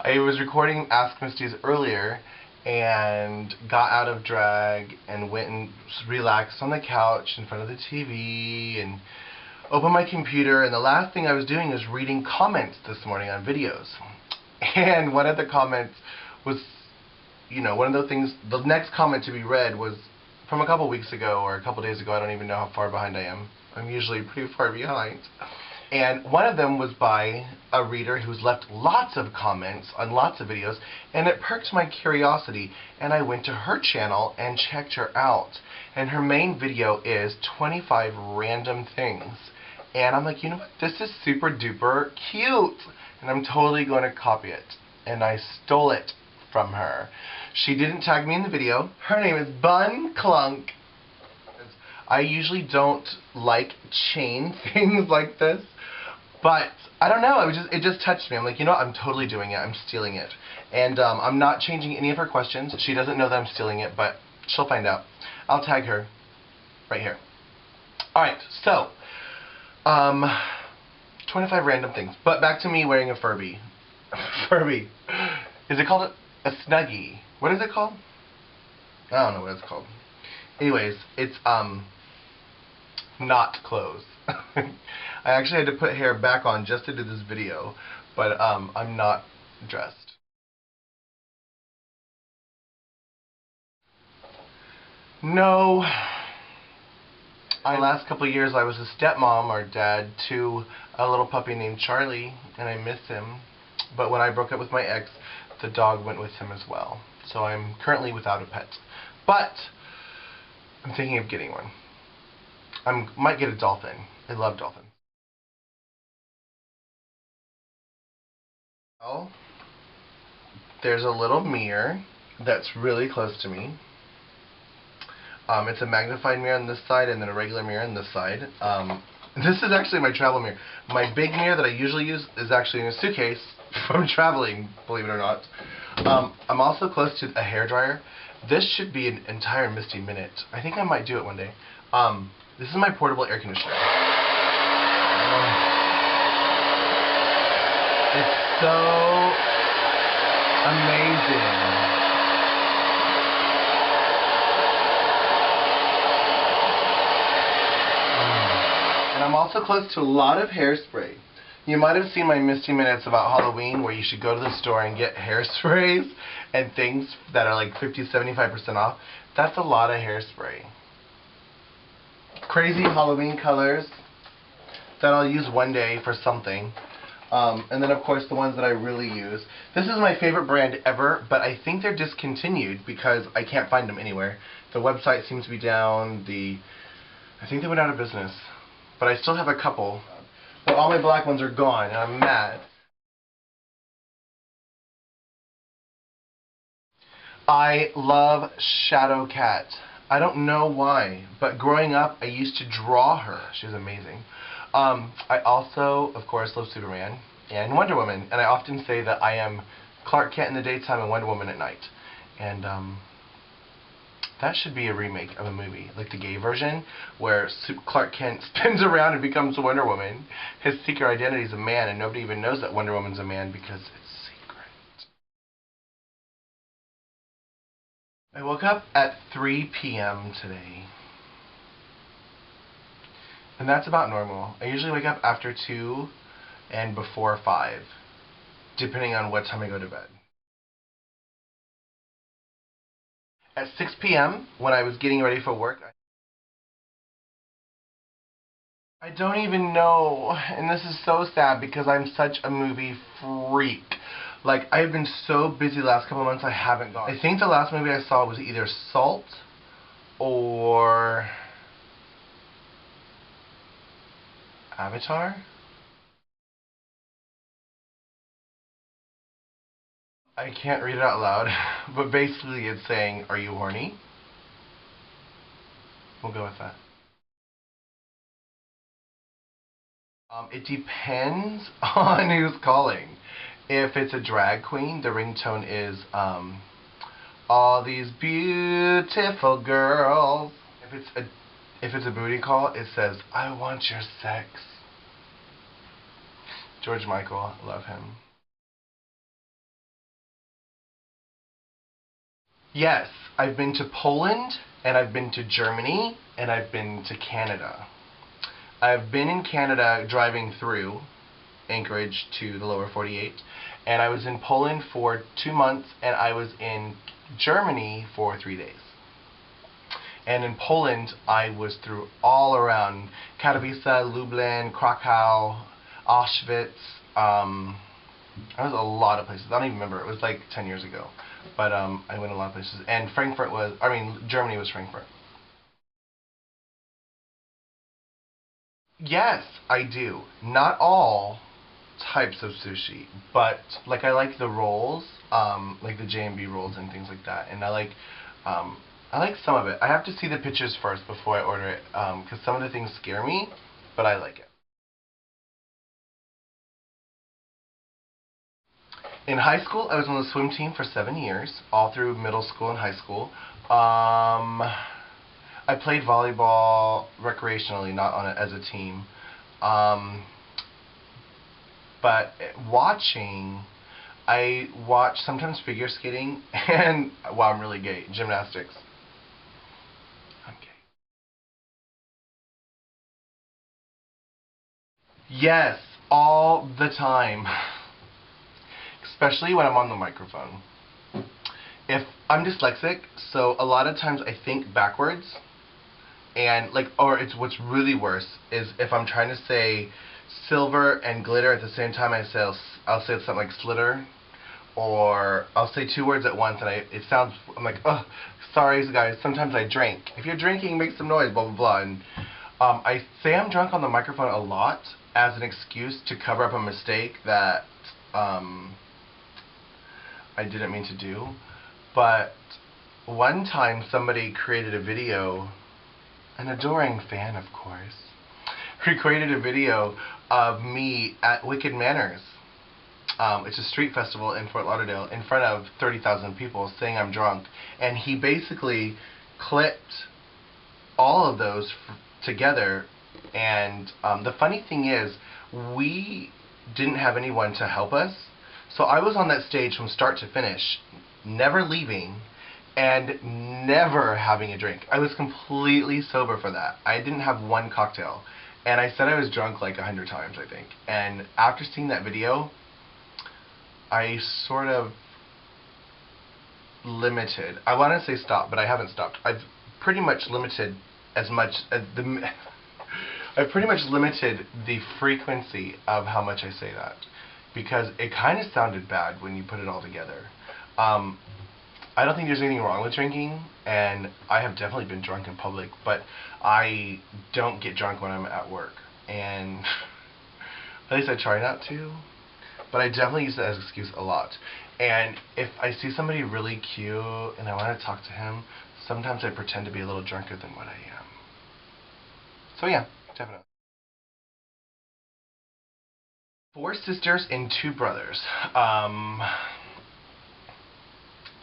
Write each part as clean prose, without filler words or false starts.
I was recording Ask Misty's earlier and got out of drag and went and relaxed on the couch in front of the TV and opened my computer, and the last thing I was doing was reading comments this morning on videos. And one of the comments was, one of the things, the next comment to be read was from a couple weeks ago or a couple days ago. I don't even know how far behind I am. I'm usually pretty far behind. And one of them was by a reader who's left lots of comments on lots of videos, and it perked my curiosity, and I went to her channel and checked her out. And her main video is 25 random things. And I'm like, you know what, this is super duper cute, and I'm totally going to copy it. And I stole it from her. She didn't tag me in the video. Her name is Bun Clunk. I usually don't like chain things like this, but I don't know, it just touched me. I'm like, you know what, I'm totally doing it. I'm stealing it. And I'm not changing any of her questions. She doesn't know that I'm stealing it, but she'll find out. I'll tag her right here. Alright, so 25 random things. But back to me wearing a Furby. Furby. Is it called a Snuggie? What is it called? I don't know what it's called. Anyways, it's not clothes. I actually had to put hair back on just to do this video, but I'm not dressed. No. The last couple of years I was a stepmom or dad to a little puppy named Charlie, and I miss him. But when I broke up with my ex, the dog went with him as well. So I'm currently without a pet. But I'm thinking of getting one. I might get a dolphin. I love dolphins. Well, there's a little mirror that's really close to me. It's a magnified mirror on this side and then a regular mirror on this side. This is actually my travel mirror. My big mirror that I usually use is actually in a suitcase from traveling, believe it or not. I'm also close to a hairdryer. This should be an entire Misty minute. I think I might do it one day. This is my portable air conditioner. It's so amazing. And I'm also close to a lot of hairspray. You might have seen my Misty Minutes about Halloween where you should go to the store and get hairsprays and things that are like 50-75% off. That's a lot of hairspray. Crazy Halloween colors that I'll use one day for something. And then of course the ones that I really use. This is my favorite brand ever, but I think they're discontinued because I can't find them anywhere. The website seems to be down. I think they went out of business. But I still have a couple. But all my black ones are gone, and I'm mad. I love Shadow Cat. I don't know why, but growing up, I used to draw her. She was amazing. I also, of course, love Superman and Wonder Woman, and I often say that I am Clark Kent in the daytime and Wonder Woman at night. And that should be a remake of a movie, like the gay version, where Clark Kent spins around and becomes Wonder Woman. His secret identity is a man, and nobody even knows that Wonder Woman's a man because it's secret. I woke up at 3 p.m. today. And that's about normal. I usually wake up after 2 and before 5, depending on what time I go to bed. At 6 p.m., when I was getting ready for work, I don't even know, and this is so sad because I'm such a movie freak. Like, I've been so busy the last couple of months I haven't gone. I think the last movie I saw was either Salt or Avatar? I can't read it out loud, but basically it's saying, are you horny? We'll go with that. It depends on who's calling. If it's a drag queen, the ringtone is, all these beautiful girls. If it's a booty call, it says, I want your sex. George Michael, love him. Yes, I've been to Poland, and I've been to Germany, and I've been to Canada. I've been in Canada driving through Anchorage to the lower 48, and I was in Poland for 2 months, and I was in Germany for 3 days. And in Poland, I was through all around Katowice, Lublin, Krakow, Auschwitz. I was a lot of places. I don't even remember. It was like 10 years ago. But I went a lot of places. And Germany was Frankfurt. Yes, I do. Not all types of sushi, but like I like the rolls, like the J&B rolls and things like that. And I like some of it. I have to see the pictures first before I order it, because some of the things scare me, but I like it. In high school, I was on the swim team for 7 years, all through middle school and high school. I played volleyball recreationally, not on it as a team. But watching, I watch sometimes figure skating and, wow, I'm really gay, gymnastics. I'm gay. Yes, all the time. Especially when I'm on the microphone. If I'm dyslexic, so a lot of times I think backwards, and what's really worse is if I'm trying to say silver and glitter at the same time, I'll say something like slitter, or I'll say 2 words at once, and I'm like, oh, sorry guys, sometimes I drink. If you're drinking, make some noise, blah blah blah. And I say I'm drunk on the microphone a lot as an excuse to cover up a mistake that I didn't mean to do. But one time somebody created a video, an adoring fan of course, recreated a video of me at Wicked Manners. It's a street festival in Fort Lauderdale in front of 30,000 people saying I'm drunk. And he basically clipped all of those together. And the funny thing is, we didn't have anyone to help us. So I was on that stage from start to finish, never leaving, and never having a drink. I was completely sober for that. I didn't have one cocktail. And I said I was drunk like 100 times, I think. And after seeing that video, I sort of limited. I want to say stop, but I haven't stopped. I've pretty much limited I've pretty much limited the frequency of how much I say that, because it kind of sounded bad when you put it all together. I don't think there's anything wrong with drinking, and I have definitely been drunk in public, but I don't get drunk when I'm at work, and at least I try not to, but I definitely use that as an excuse a lot. And if I see somebody really cute and I want to talk to him, sometimes I pretend to be a little drunker than what I am. So yeah, definitely. 4 sisters and 2 brothers.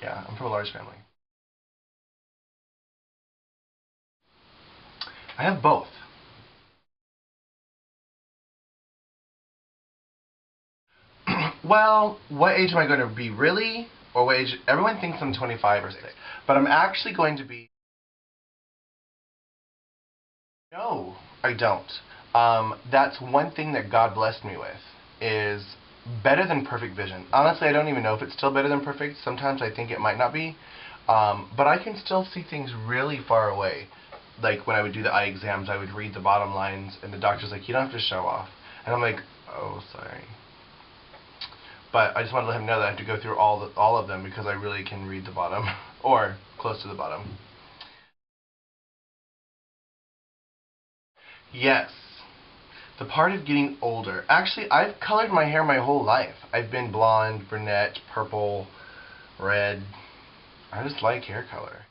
Yeah, I'm from a large family. I have both. Well, what age am I going to be really? Or what age? Everyone thinks I'm 25 or 6. But I'm actually going to be... No, I don't. That's one thing that God blessed me with, is better than perfect vision. Honestly, I don't even know if it's still better than perfect. Sometimes I think it might not be. But I can still see things really far away. Like when I would do the eye exams, I would read the bottom lines, and the doctor's like, you don't have to show off. And I'm like, oh, sorry. But I just wanted to let him know that I have to go through all of them because I really can read the bottom, or close to the bottom. Yes. The part of getting older. Actually, I've colored my hair my whole life. I've been blonde, brunette, purple, red. I just like hair color.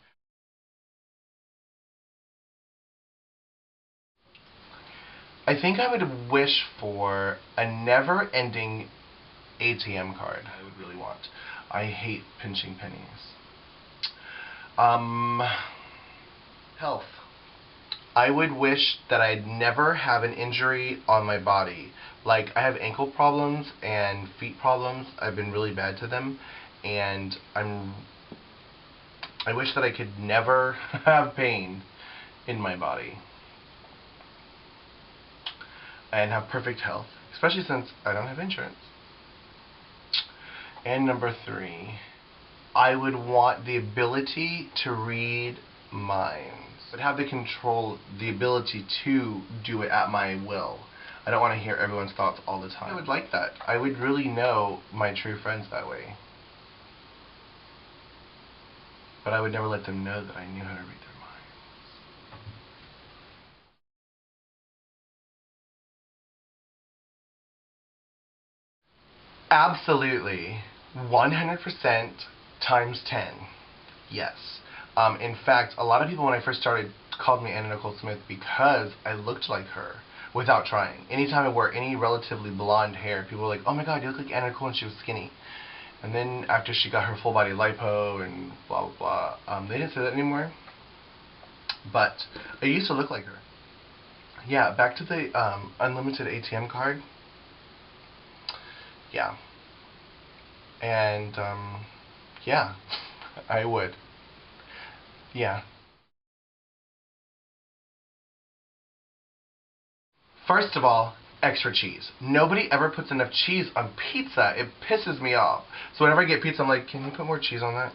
I think I would wish for a never-ending ATM card. I would really want. I hate pinching pennies. Health. I would wish that I'd never have an injury on my body. Like, I have ankle problems and feet problems. I've been really bad to them, and I wish that I could never have pain in my body and have perfect health, especially since I don't have insurance. And number 3, I would want the ability to read minds. I'd have the control, the ability to do it at my will. I don't want to hear everyone's thoughts all the time. I would like that. I would really know my true friends that way. But I would never let them know that I knew how to read their minds. Absolutely. 100% times 10. Yes. In fact, a lot of people when I first started called me Anna Nicole Smith because I looked like her without trying. Anytime I wore any relatively blonde hair, people were like, oh my god, you look like Anna Nicole when she was skinny. And then after she got her full body lipo and blah blah blah, they didn't say that anymore. But I used to look like her. Yeah, back to the unlimited ATM card. Yeah. And yeah, I would. Yeah. First of all, extra cheese. Nobody ever puts enough cheese on pizza. It pisses me off. So whenever I get pizza, I'm like, can you put more cheese on that?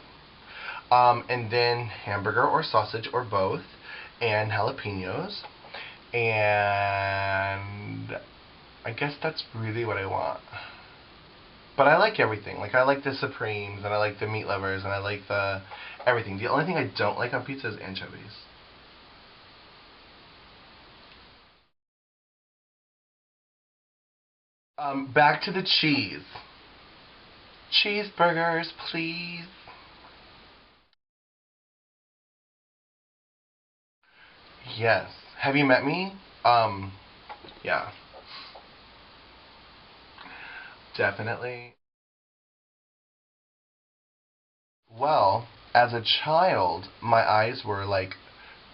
And then hamburger or sausage or both, and jalapenos. And I guess that's really what I want. But I like everything. Like, I like the Supremes, and I like the meat lovers, and I like the everything. The only thing I don't like on pizza is anchovies. Back to the cheese. Cheeseburgers, please. Yes. Have you met me? Yeah. Definitely. Well, as a child, my eyes were like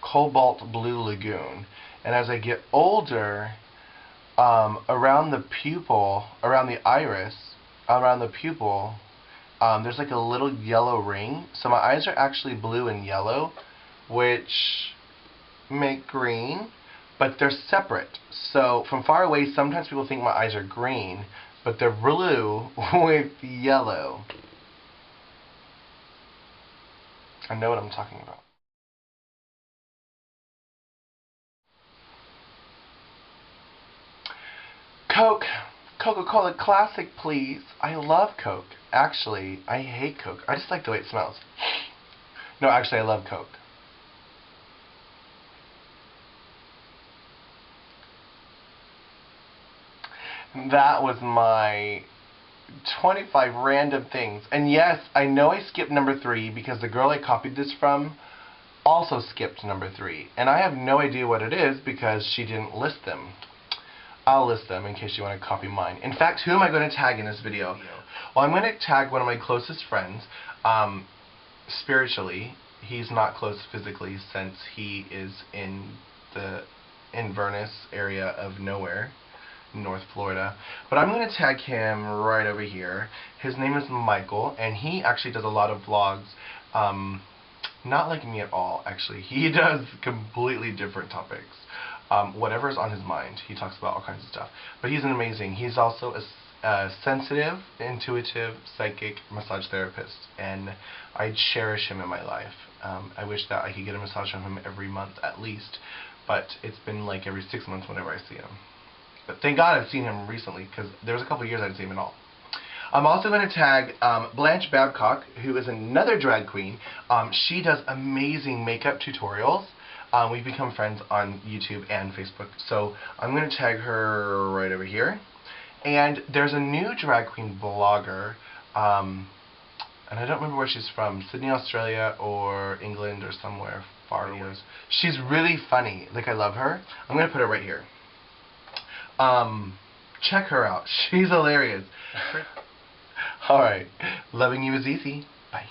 cobalt blue lagoon. And as I get older, around the pupil, around the iris, around the pupil, there's like a little yellow ring. So my eyes are actually blue and yellow, which make green, but they're separate. So from far away, sometimes people think my eyes are green, but they're blue with yellow. I know what I'm talking about. Coke. Coca-Cola Classic, please. I love Coke. Actually, I hate Coke. I just like the way it smells. No, actually, I love Coke. That was my 25 random things. And yes, I know I skipped number 3 because the girl I copied this from also skipped number 3. And I have no idea what it is because she didn't list them. I'll list them in case you want to copy mine. In fact, who am I going to tag in this video? Well, I'm going to tag one of my closest friends. Spiritually, he's not close physically since he is in the Inverness area of nowhere, North Florida. But I'm going to tag him right over here. His name is Michael, and he actually does a lot of vlogs. Not like me at all, actually. He does completely different topics. Whatever's on his mind, he talks about all kinds of stuff. But he's an amazing. He's also a sensitive, intuitive, psychic massage therapist, and I cherish him in my life. I wish that I could get a massage from him every month at least, but it's been like every 6 months whenever I see him. But thank God I've seen him recently, because there was a couple of years I didn't see him at all. I'm also going to tag Blanche Babcock, who is another drag queen. She does amazing makeup tutorials. We've become friends on YouTube and Facebook, so I'm going to tag her right over here. And there's a new drag queen blogger, and I don't remember where she's from, Sydney, Australia, or England, or somewhere far away. She's really funny. Like, I love her. I'm going to put her right here. Check her out. She's hilarious. Alright. Loving you is easy. Bye.